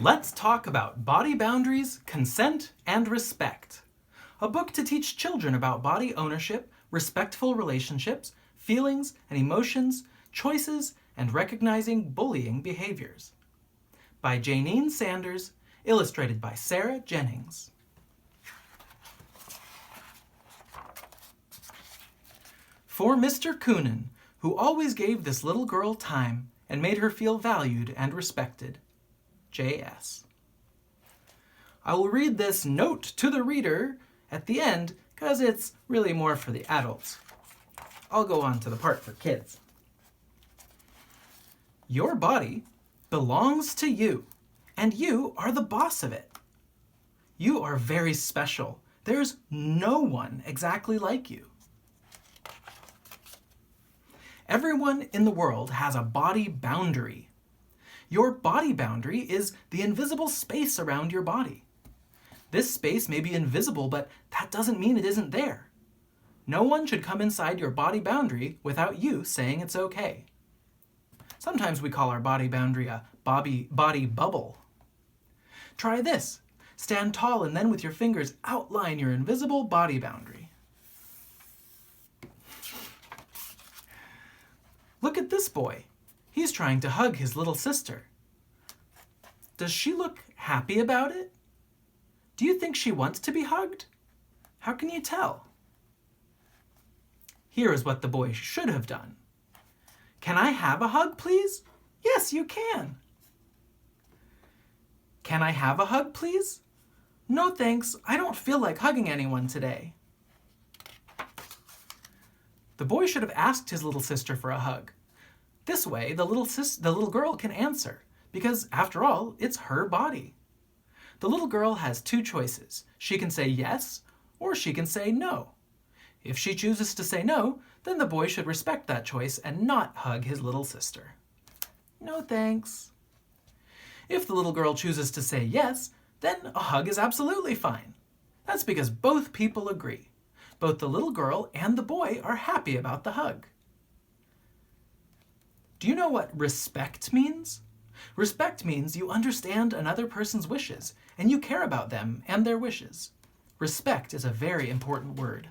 Let's talk about body boundaries, consent, and respect. A book to teach children about body ownership, respectful relationships, feelings and emotions, choices, and recognizing bullying behaviors. By Jayneen Sanders, illustrated by Sarah Jennings. For Mr. Coonan, who always gave this little girl time and made her feel valued and respected. J.S. I will read this note to the reader at the end because it's really more for the adults. I'll go on to the part for kids. Your body belongs to you, and you are the boss of it. You are very special. There's no one exactly like you. Everyone in the world has a body boundary. Your body boundary is the invisible space around your body. This space may be invisible, but that doesn't mean it isn't there. No one should come inside your body boundary without you saying it's okay. Sometimes we call our body boundary a body bubble. Try this. Stand tall and then with your fingers outline your invisible body boundary. Look at this boy. He's trying to hug his little sister. Does she look happy about it? Do you think she wants to be hugged? How can you tell? Here is what the boy should have done. Can I have a hug, please? Yes, you can. Can I have a hug, please? No, thanks. I don't feel like hugging anyone today. The boy should have asked his little sister for a hug. This way, the little girl can answer, because after all, it's her body. The little girl has two choices. She can say yes, or she can say no. If she chooses to say no, then the boy should respect that choice and not hug his little sister. No thanks. If the little girl chooses to say yes, then a hug is absolutely fine. That's because both people agree. Both the little girl and the boy are happy about the hug. Do you know what respect means? Respect means you understand another person's wishes and you care about them and their wishes. Respect is a very important word.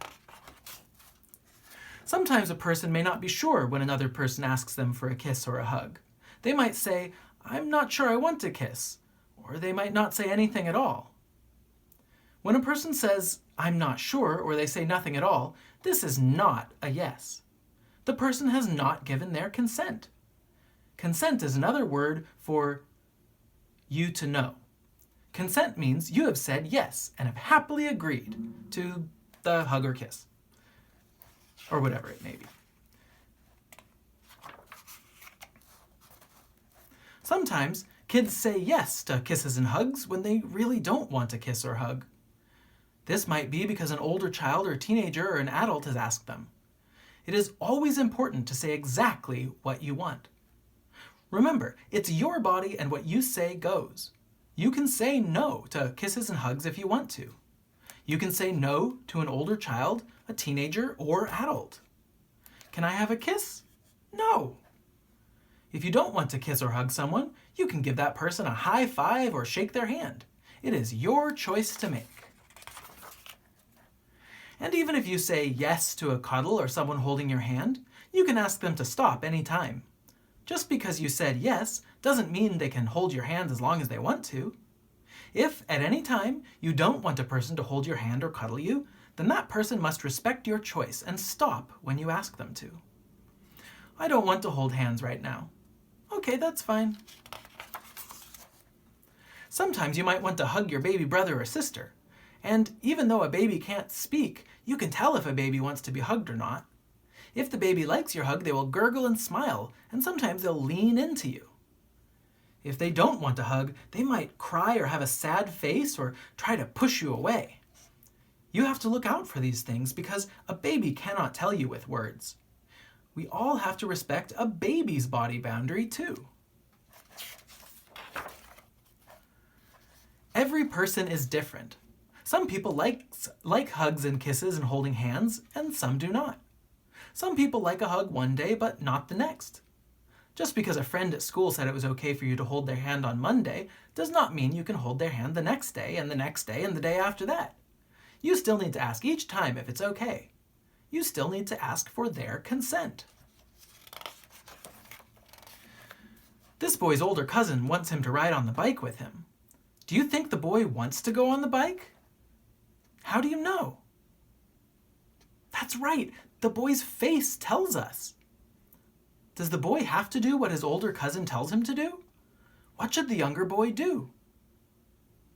Sometimes a person may not be sure when another person asks them for a kiss or a hug. They might say, "I'm not sure I want to kiss," or they might not say anything at all. When a person says, "I'm not sure," or they say nothing at all, this is not a yes. The person has not given their consent. Consent is another word for you to know. Consent means you have said yes and have happily agreed to the hug or kiss, or whatever it may be. Sometimes kids say yes to kisses and hugs when they really don't want a kiss or hug. This might be because an older child or teenager or an adult has asked them. It is always important to say exactly what you want. Remember, it's your body and what you say goes. You can say no to kisses and hugs if you want to. You can say no to an older child, a teenager, or adult. Can I have a kiss? No. If you don't want to kiss or hug someone, you can give that person a high five or shake their hand. It is your choice to make. And even if you say yes to a cuddle or someone holding your hand, you can ask them to stop anytime. Just because you said yes doesn't mean they can hold your hand as long as they want to. If at any time you don't want a person to hold your hand or cuddle you, then that person must respect your choice and stop when you ask them to. I don't want to hold hands right now. Okay, that's fine. Sometimes you might want to hug your baby brother or sister. And even though a baby can't speak, you can tell if a baby wants to be hugged or not. If the baby likes your hug, they will gurgle and smile, and sometimes they'll lean into you. If they don't want a hug, they might cry or have a sad face or try to push you away. You have to look out for these things because a baby cannot tell you with words. We all have to respect a baby's body boundary too. Every person is different. Some people like hugs and kisses and holding hands, and some do not. Some people like a hug one day, but not the next. Just because a friend at school said it was okay for you to hold their hand on Monday does not mean you can hold their hand the next day and the next day and the day after that. You still need to ask each time if it's okay. You still need to ask for their consent. This boy's older cousin wants him to ride on the bike with him. Do you think the boy wants to go on the bike? How do you know? That's right, the boy's face tells us. Does the boy have to do what his older cousin tells him to do? What should the younger boy do?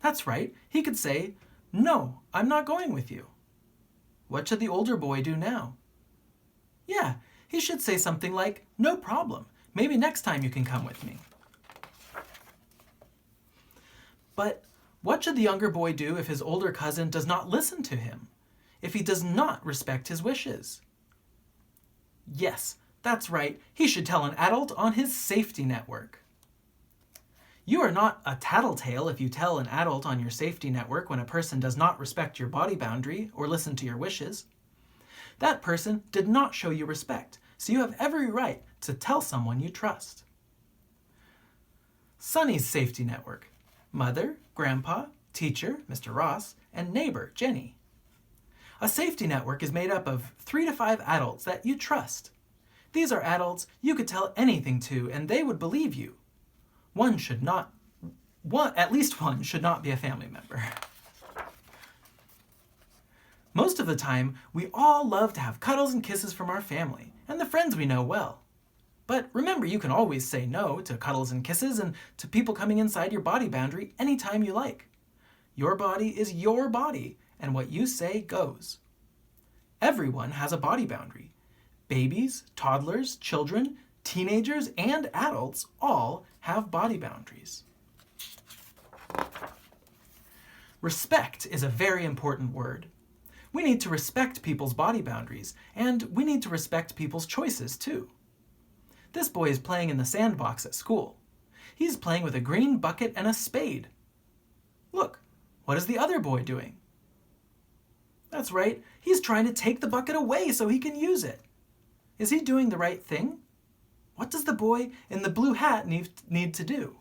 That's right, he could say, "No, I'm not going with you." What should the older boy do now? Yeah, he should say something like, "No problem, maybe next time you can come with me." But what should the younger boy do if his older cousin does not listen to him? If he does not respect his wishes? Yes, that's right, he should tell an adult on his safety network. You are not a tattletale if you tell an adult on your safety network when a person does not respect your body boundary or listen to your wishes. That person did not show you respect, so you have every right to tell someone you trust. Sonny's safety network: mother, grandpa, teacher, Mr. Ross, and neighbor, Jenny. A safety network is made up of 3 to 5 adults that you trust. These are adults you could tell anything to and they would believe you. At least one should not be a family member. Most of the time, we all love to have cuddles and kisses from our family and the friends we know well. But remember, you can always say no to cuddles and kisses and to people coming inside your body boundary anytime you like. Your body is your body, and what you say goes. Everyone has a body boundary. Babies, toddlers, children, teenagers, and adults all have body boundaries. Respect is a very important word. We need to respect people's body boundaries, and we need to respect people's choices too. This boy is playing in the sandbox at school. He's playing with a green bucket and a spade. Look, what is the other boy doing? That's right, he's trying to take the bucket away so he can use it. Is he doing the right thing? What does the boy in the blue hat need to do?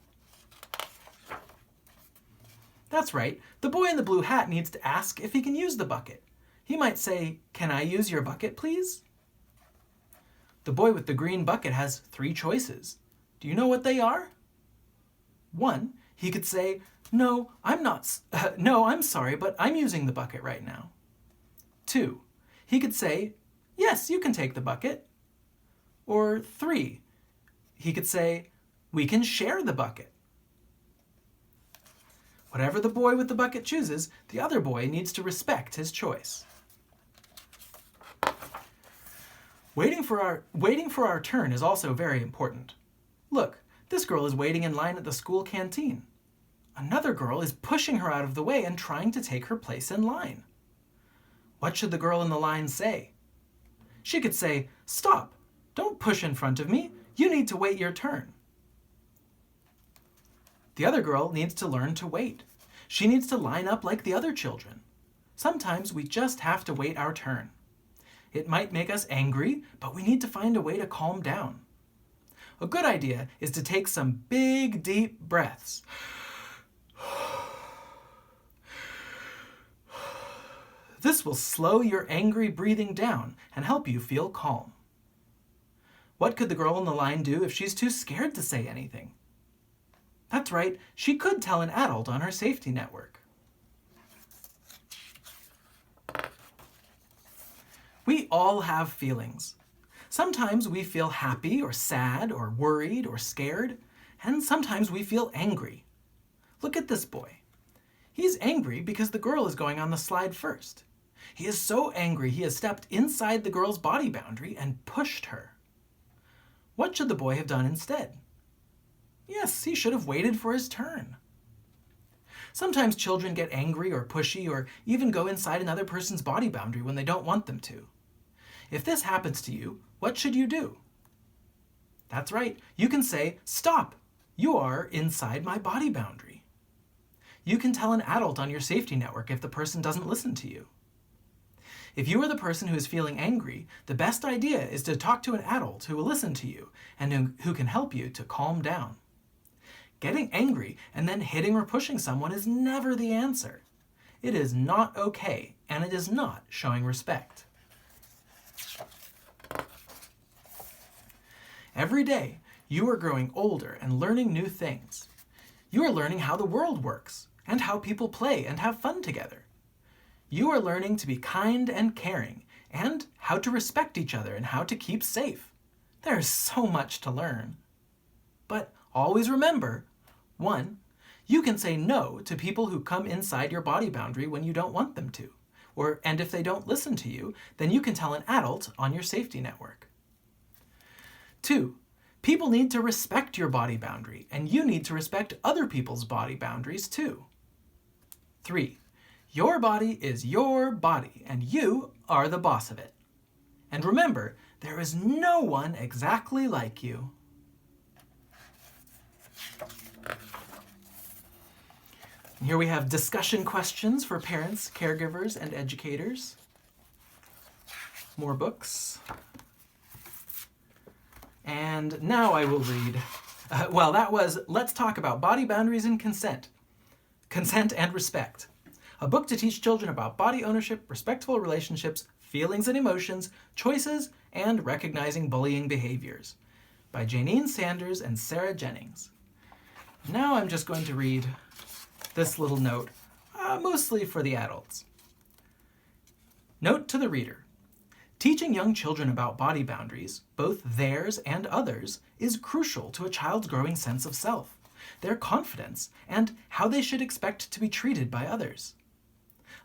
That's right, the boy in the blue hat needs to ask if he can use the bucket. He might say, "Can I use your bucket, please?" The boy with the green bucket has 3 choices. Do you know what they are? 1, he could say, "No, I'm sorry, but I'm using the bucket right now." 2, he could say, "Yes, you can take the bucket." Or 3, he could say, "We can share the bucket." Whatever the boy with the bucket chooses, the other boy needs to respect his choice. Waiting for our turn is also very important. Look, this girl is waiting in line at the school canteen. Another girl is pushing her out of the way and trying to take her place in line. What should the girl in the line say? She could say, "Stop! Don't push in front of me. You need to wait your turn." The other girl needs to learn to wait. She needs to line up like the other children. Sometimes we just have to wait our turn. It might make us angry, but we need to find a way to calm down. A good idea is to take some big, deep breaths. This will slow your angry breathing down and help you feel calm. What could the girl in the line do if she's too scared to say anything? That's right, she could tell an adult on her safety network. We all have feelings. Sometimes we feel happy or sad or worried or scared, and sometimes we feel angry. Look at this boy. He's angry because the girl is going on the slide first. He is so angry he has stepped inside the girl's body boundary and pushed her. What should the boy have done instead? Yes, he should have waited for his turn. Sometimes children get angry or pushy or even go inside another person's body boundary when they don't want them to. If this happens to you, what should you do? That's right, you can say, "Stop! You are inside my body boundary." You can tell an adult on your safety network if the person doesn't listen to you. If you are the person who is feeling angry, the best idea is to talk to an adult who will listen to you and who can help you to calm down. Getting angry and then hitting or pushing someone is never the answer. It is not okay, and it is not showing respect. Every day, you are growing older and learning new things. You are learning how the world works and how people play and have fun together. You are learning to be kind and caring and how to respect each other and how to keep safe. There is so much to learn. But always remember, 1, you can say no to people who come inside your body boundary when you don't want them to. And if they don't listen to you, then you can tell an adult on your safety network. 2, people need to respect your body boundary, and you need to respect other people's body boundaries too. 3, your body is your body, and you are the boss of it. And remember, there is no one exactly like you. And here we have discussion questions for parents, caregivers, and educators. More books. And now I will read. That was Let's Talk About Body Boundaries and Consent. Consent and Respect. A book to teach children about body ownership, respectful relationships, feelings and emotions, choices, and recognizing bullying behaviors. By Jayneen Sanders and Sarah Jennings. Now I'm just going to read this little note, mostly for the adults. Note to the reader. Teaching young children about body boundaries, both theirs and others, is crucial to a child's growing sense of self, their confidence, and how they should expect to be treated by others.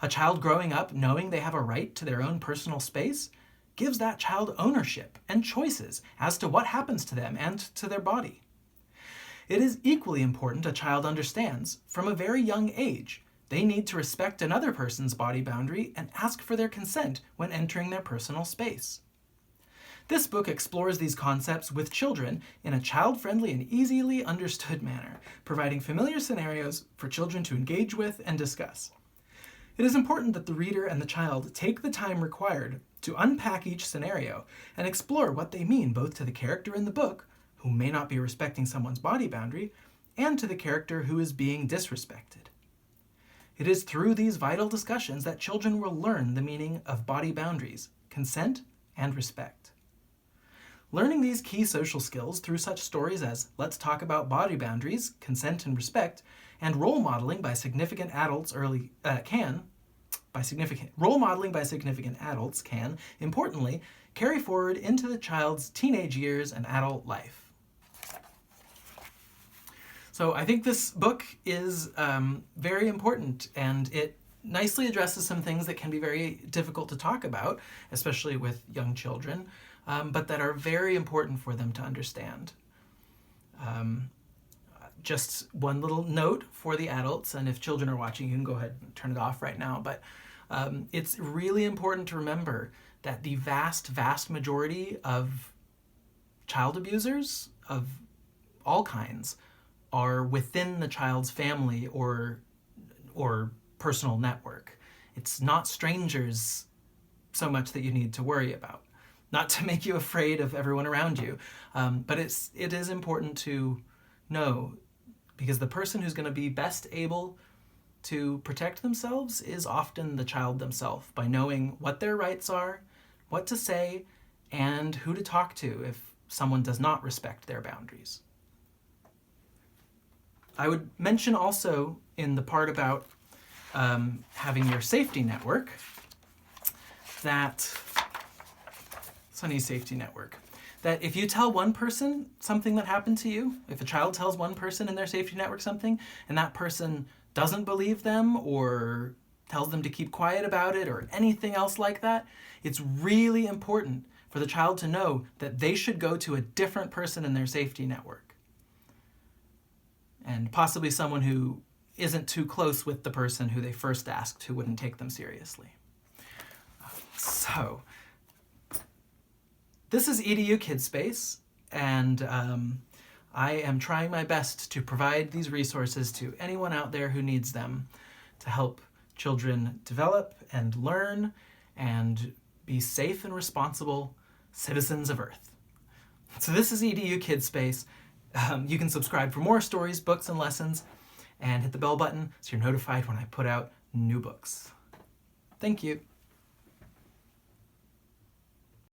A child growing up knowing they have a right to their own personal space gives that child ownership and choices as to what happens to them and to their body. It is equally important a child understands, from a very young age, they need to respect another person's body boundary and ask for their consent when entering their personal space. This book explores these concepts with children in a child-friendly and easily understood manner, providing familiar scenarios for children to engage with and discuss. It is important that the reader and the child take the time required to unpack each scenario and explore what they mean both to the character in the book, who may not be respecting someone's body boundary, and to the character who is being disrespected. It is through these vital discussions that children will learn the meaning of body boundaries, consent, and respect. Learning these key social skills through such stories as Let's Talk About Body Boundaries, Consent and Respect, and role modeling by significant adults can, importantly, carry forward into the child's teenage years and adult life. So I think this book is very important, and it nicely addresses some things that can be very difficult to talk about, especially with young children, but that are very important for them to understand. Just one little note for the adults, and if children are watching, you can go ahead and turn it off right now, but it's really important to remember that the vast, vast majority of child abusers of all kinds are within the child's family or personal network. It's not strangers so much that you need to worry about. Not to make you afraid of everyone around you, but it is important to know, because the person who's going to be best able to protect themselves is often the child themselves, by knowing what their rights are, what to say, and who to talk to if someone does not respect their boundaries. I would mention also in the part about having your safety network, that Sunny's safety network, that if you tell one person something that happened to you, if a child tells one person in their safety network something, and that person doesn't believe them or tells them to keep quiet about it or anything else like that, it's really important for the child to know that they should go to a different person in their safety network. And possibly someone who isn't too close with the person who they first asked, who wouldn't take them seriously. So, this is EDU KidSpace, and I am trying my best to provide these resources to anyone out there who needs them to help children develop and learn and be safe and responsible citizens of Earth. So this is EDU Kids Space. You can subscribe for more stories, books, and lessons, and hit the bell button so you're notified when I put out new books. Thank you.